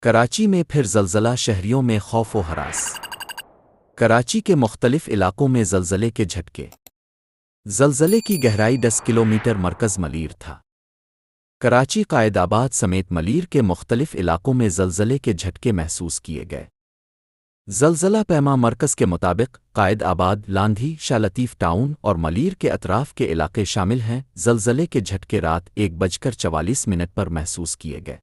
کراچی میں پھر زلزلہ، شہریوں میں خوف و ہراس۔ کراچی کے مختلف علاقوں میں زلزلے کے جھٹکے۔ زلزلے کی گہرائی 10 کلومیٹر، مرکز ملیر تھا۔ کراچی، قائد آباد سمیت ملیر کے مختلف علاقوں میں زلزلے کے جھٹکے محسوس کیے گئے۔ زلزلہ پیما مرکز کے مطابق قائد آباد، لاندھی، شاہ لطیف ٹاؤن اور ملیر کے اطراف کے علاقے شامل ہیں۔ زلزلے کے جھٹکے رات 1:44 پر محسوس کیے گئے۔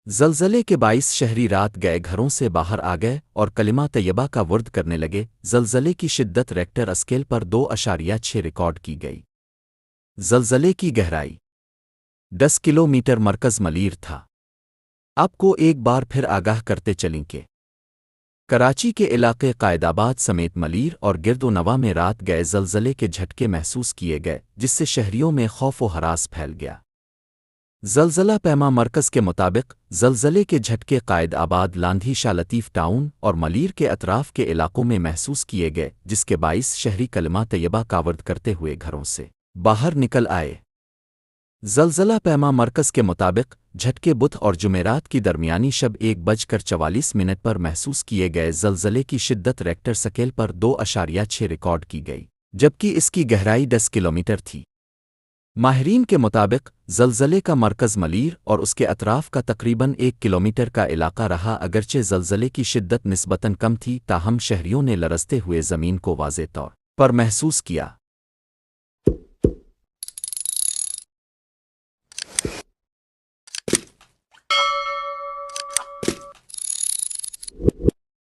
زلزلے کے باعث شہری رات گئے گھروں سے باہر آ گئے اور کلمہ طیبہ کا ورد کرنے لگے۔ زلزلے کی شدت ریکٹر اسکیل پر 2.6 ریکارڈ کی گئی۔ زلزلے کی گہرائی 10 کلومیٹر، مرکز ملیر تھا۔ آپ کو ایک بار پھر آگاہ کرتے چلیں کہ کراچی کے علاقے قائد آباد سمیت ملیر اور گرد و نواح میں رات گئے زلزلے کے جھٹکے محسوس کیے گئے، جس سے شہریوں میں خوف و ہراس پھیل گیا۔ زلزلہ پیما مرکز کے مطابق زلزلے کے جھٹکے قائد آباد، لاندھی، شاہ لطیف ٹاؤن اور ملیر کے اطراف کے علاقوں میں محسوس کیے گئے، جس کے باعث شہری کلمہ طیبہ کا ورد کرتے ہوئے گھروں سے باہر نکل آئے۔ زلزلہ پیما مرکز کے مطابق جھٹکے بدھ اور جمعرات کی درمیانی شب 1:44 پر محسوس کیے گئے۔ زلزلے کی شدت ریکٹر سکیل پر 2.6 ریکارڈ کی گئی، جبکہ اس کی گہرائی 10 کلومیٹر تھی۔ ماہرین کے مطابق زلزلے کا مرکز ملیر اور اس کے اطراف کا تقریباً 1 کلومیٹر کا علاقہ رہا۔ اگرچہ زلزلے کی شدت نسبتاً کم تھی، تاہم شہریوں نے لرزتے ہوئے زمین کو واضح طور پر محسوس کیا۔